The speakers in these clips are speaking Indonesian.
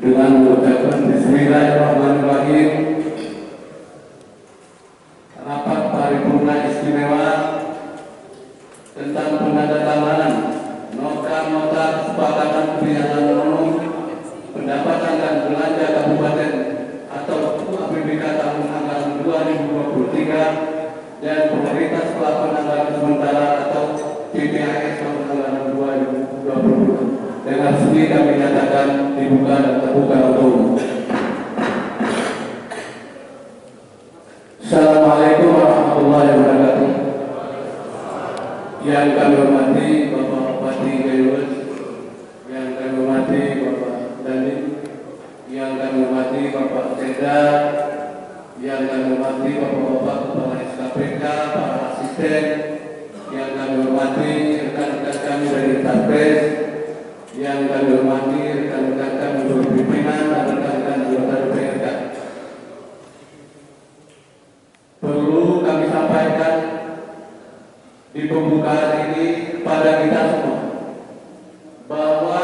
dengan mengucapkan Bismillahirrahmanirrahim. Rapat paripurna istimewa tentang penandatanganan nota kesepakatan kebijakan umum pendapatan dan belanja kabupaten atau APBK tahun anggaran 2023 dan prioritas pelaporan anggaran sementara atau PPAS tahun anggaran 2020 dengan resmi kami nyatakan dibuka dan terbuka untuk umum. Assalamualaikum warahmatullahi wabarakatuh. Yang kami hormati Bapak Bupati Gayus, yang kami hormati Bapak Dani, yang kami hormati Bapak Seda, yang kami hormati Bapak-Bapak Kepala SKPK, para asisten, yang kami hormati rekan-rekan kami dari Satpes, yang kami hormati rekan-rekan kami dari pimpinan dan rekan-rekan anggota DPRK. Perlu kami sampaikan di pembukaan ini kepada kita semua bahwa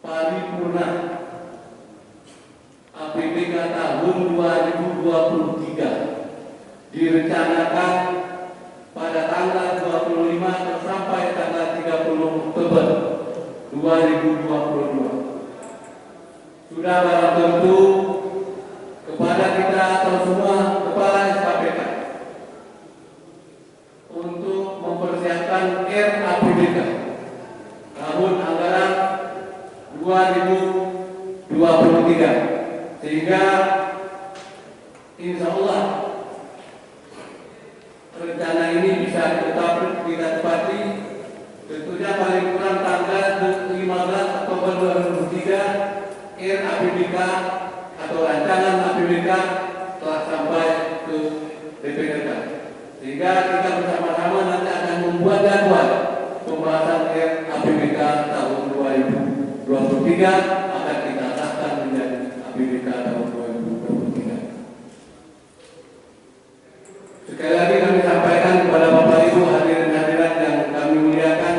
paripurna APBK tahun 2023 direncanakan pada tanggal 25 sampai tanggal 30 Oktober 2022. Sudah barang tentu kepada kita atau semua kepala SKPK untuk mempersiapkan RAPBK tahun anggaran 2023 sehingga insya Allah rencana ini bisa kita tepati tentunya paling kurang tanggal 15 Oktober 2023 RAPBK atau rancangan APBK telah sampai ke DPRK sehingga kita bersama-sama nanti akan membuat jadwal pembahasan APBK tahun 2023 akan kita sahkan menjadi APBK tahun 2023. Sekali lagi kami sampaikan kepada Bapak Ibu hadirin hadirat yang kami muliakan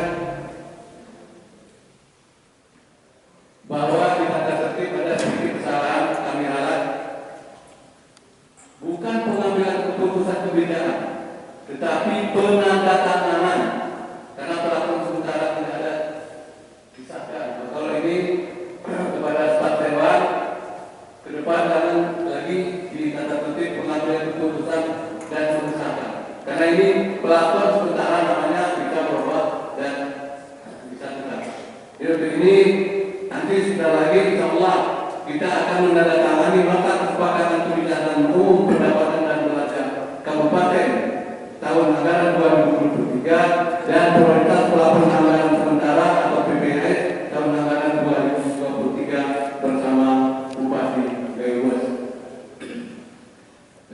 bahwa di tata tertib ada sedikit kesalahan kami harap bukan pengambilan keputusan kebijakan tetapi penandatanganan karena pelaporan sementara tidak ada disahkan. Kalau ini kepada staf dewan ke depan jangan lagi di tata tertib pengambilan keputusan dan mengesahkan karena ini pelapor sementara namanya bisa berubah dan bisa tetap. Jadi ini nanti sudah lagi insya Allah kita akan menandatangani nota kesepakatan kebijakan umum pendapatan dan belanja kabupaten tahun anggaran 2023 dan prioritas pelaporan anggaran sementara atau PPAS tahun anggaran 2023 bersama Bupati Gayus.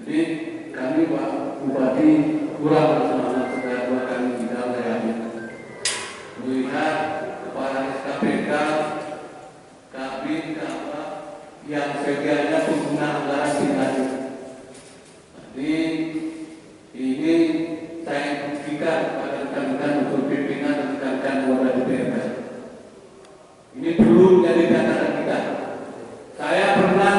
Jadi kami Pak Bupati kurang bersemangat setelah 2 kali tidak saya melihat kepala SKPK Kabin yang sedianya pengguna anggaran tidak. Jadi ini saya buktikan kepada rekan-rekan untuk pimpinan dan rekan-rekan anggota DPRK. Ini perlu menjadi catatan kita. Saya pernah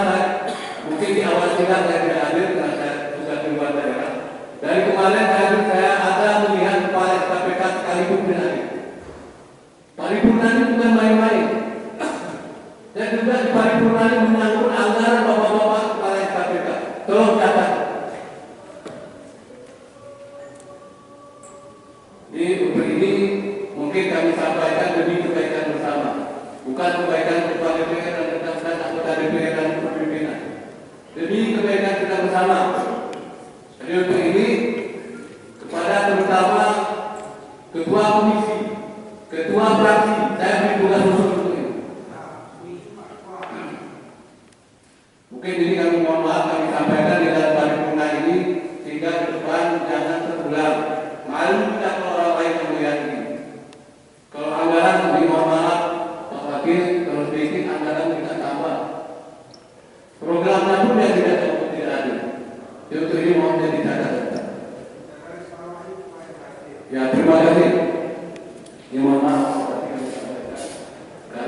mungkin di awal sidang saya tidak hadir karena saya juga di luar daerah. Dari kemarin saya ada melihat kepala SKPK sekalipun tidak hadir. Paripurna ini bukan main-main. Dan juga di paripurna ini menyangkut anggaran bapak-bapak kepala SKPK. Tolong catat. Untuk ini mungkin kami sampaikan demi kebaikan bersama, bukan kebaikan ketua DPR dan rekan-rekan anggota DPR dan pimpinan. Demi kebaikan kita bersama. Jadi untuk ini kepada terutama ketua komisi, ketua fraksi, saya beri tugas khusus untuk ini. Mungkin ini kami mohon maaf kami sampaikan di dalam paripurna ini sehingga ke depan jangan terulang. Malu kita kalau orang lain yang melihat ini. Kalau anggaran mohon maaf Pak Wakil, kalau sedikit anggaran kita tambah. Programnya pun yang tidak ada. Untuk ini mohon jadi catatan. Ya terima kasih. Ya mohon maaf. Karena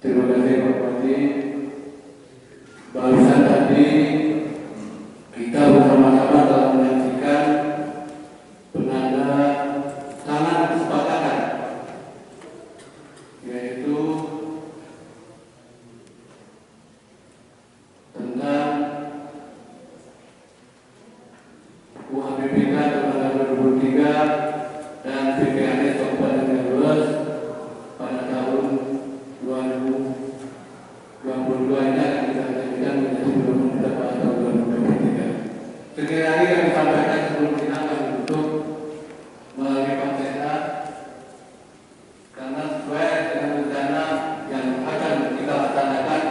Terima kasih Pak Bupati. Barusan tadi kita bersama-sama telah menyaksikan penanda tangan kesepakatan, yaitu tentang UHBPK tahun 2023 dan PPAD Kabupaten Brebes pada tahun 2022 ini akan kita jadikan menjadi undang-undang pada tahun 2023. Sekali lagi kami sampaikan sebelum kita akan untuk melalui Pancasila karena sesuai dengan rencana yang akan kita laksanakan,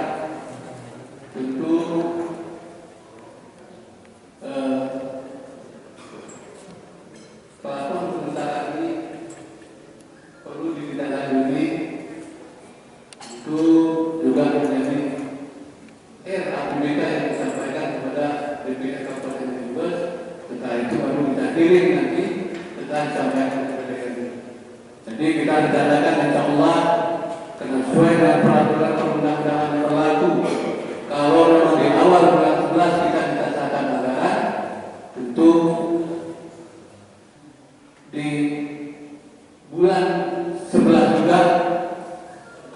tentu pelakon sementara ini perlu ditindaklanjuti. Itu juga menjadi RAPBK yang disampaikan kepada DPR Kabupaten Brebes. Setelah itu baru kita kirim nanti setelah disampaikan kepada DPR. Jadi kita rencanakan insya Allah karena sesuai dengan peraturan perundang-undangan yang berlaku, kalau memang di awal bulan 11 kita disahkan anggaran, tentu di bulan 11 juga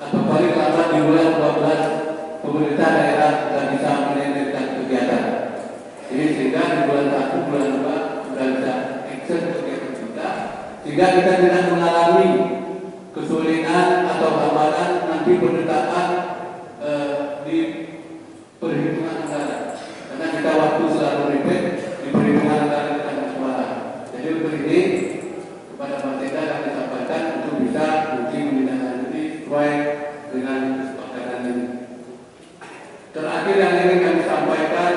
atau paling lambat di bulan 12 pemerintah daerah sudah bisa menentukan kegiatan. Jadi sehingga di bulan 1, bulan 2 sudah bisa action kegiatan kita, sehingga kita tidak mengalami kesulitan atau hambatan nanti penetapan di perhitungan anggaran. Karena kita waktu selalu repeat di perhitungan anggaran kita masalah. Jadi untuk ini kepada Pak Tenda kami sampaikan untuk bisa uji menindaklanjuti sesuai dengan kesepakatan ini. Terakhir yang ingin kami sampaikan,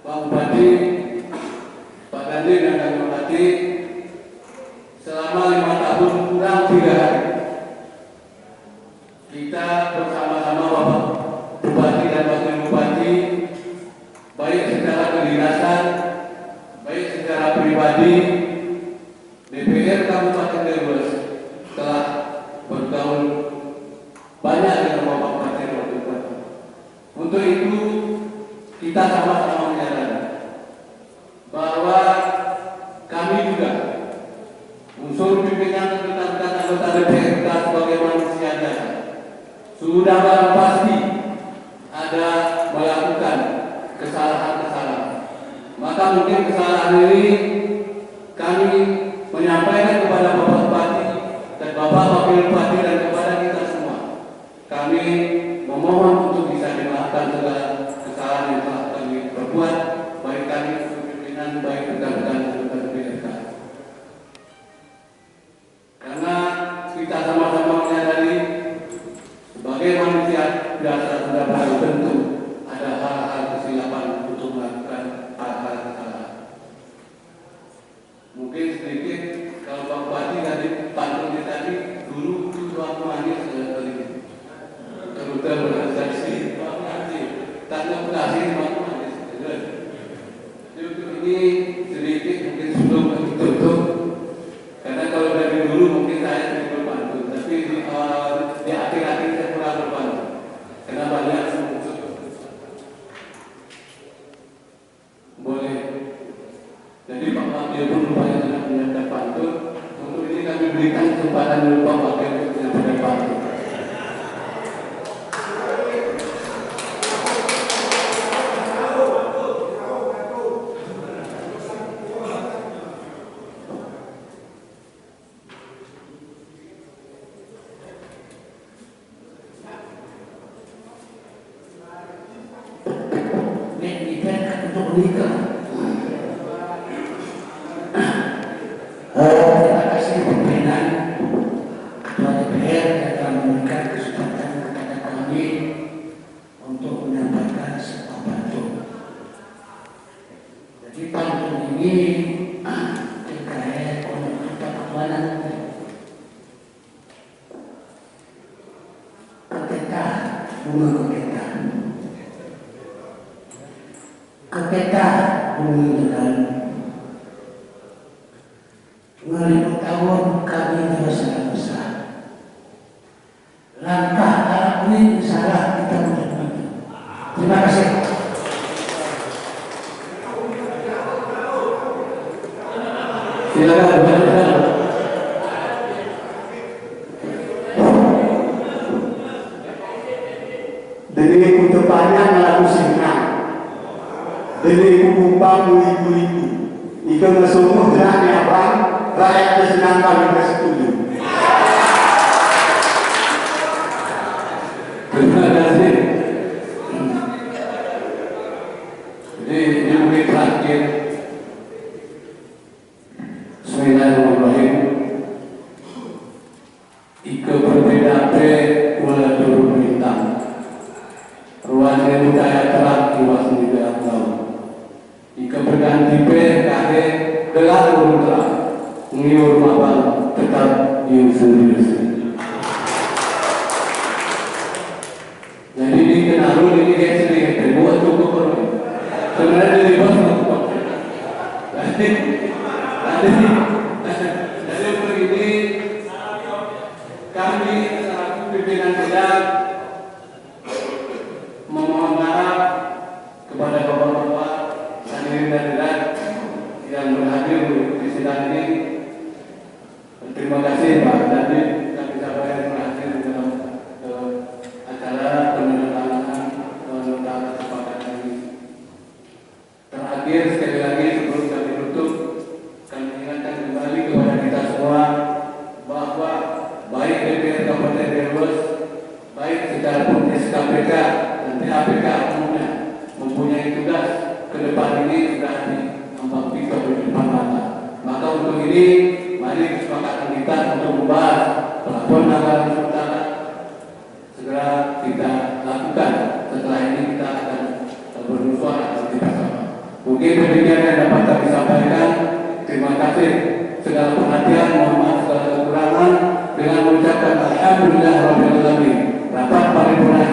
Pak Bupati, Pak Dandi dan kami hormati, selama 5 tahun kurang 3 hari kita bersama-sama Bapak Bupati dan Wakil Bupati, baik secara kedinasan, baik secara pribadi, DPR Kabupaten Brebes telah bergaul banyak dengan Bapak Bupati dan Wakil Bupati. Untuk itu kita sama-sama menyadari bahwa kami juga unsur pimpinan dan anggota DPR sebagai manusia biasa sudah barang pasti ada melakukan kesalahan-kesalahan. Maka mungkin kesalahan ini kami menyampaikan kepada Bapak Bupati dan Bapak Wakil Bupati dan kepada kita semua. Kami memohon untuk bisa dimaafkan segala kesalahan yang telah kami perbuat, baik kami pimpinan, baik rekan-rekan anggota DPR. Karena kita sama-sama menyadari sebagai manusia biasa sudah baru tentu ada hal-hal kesilapan untuk melakukan hal-hal kesalahan. Mungkin sedikit kalau Pak Bupati tadi pantun tadi dulu itu waktu manis sekali terutama berorganisasi Pak Bupati tanda bekasi waktu manis. Jadi untuk ini sedikit mungkin sebelum ditutup, karena kalau dari dulu mungkin saya tidak berpantun, tapi di akhir-akhir saya kurang berpantun karena banyak boleh. Jadi Pak Wakil pun rupanya sudah menyiapkan pantun. Untuk ini kami berikan kesempatan dulu Pak Wakil untuk menyampaikan pantun. Terima kasih pimpinan Ketua DPR yang telah memberikan kesempatan kepada kami untuk menyampaikan sebuah pantun. Jadi pantun ini terkait konektivitas keamanan. Keteta, bunga keteta. Keteta, bunga dengan 50 tahun kami terus berusaha. Langkah Terima kasih. Silakan berbicara. Dari kutepanya ngelaku singkang, dari kumpang buli-buliku, ikan ngesumuh jenaknya abang, rakyat kesenangan juga setuju. Terima kasih. Jadi ini mungkin terakhir. Bismillahirrahmanirrahim. Ika berbeda wala turun bintang. Ruang yang budaya terang kiwas juga tahu. Ika berganti kare gelap urut terang. Ngiur mabang tetap diusir-usir. Jadi ini kenal ini kayak sering terbuat cukup orang. Sebenarnya di bawah cukup. Jadi begini kami selaku pimpinan sidang memohon maaf kepada bapak-bapak hadirin dan hadirat yang berhadir di sidang ini. Terima kasih Pak David kami sampaikan berhadir dalam acara penandatanganan nota kesepakatan ini. Terakhir sekali lagi sebelum kami tutup, kami ingatkan kembali kepada kita semua bahwa baik DPR Kabupaten Brebes, baik secara politis KPK dan TAPK umumnya mempunyai tugas ke depan ini sudah diambang pisau di depan mata. Maka untuk ini mari kesepakatan kita untuk membahas pelaporan anggaran sementara segera kita lakukan. Setelah ini kita akan bersuara dan kita sama. Mungkin demikian yang dapat kami sampaikan. Terima kasih segala perhatian, mohon maaf segala kekurangan dengan mengucapkan alhamdulillah rabbil alamin. Rapat paripurna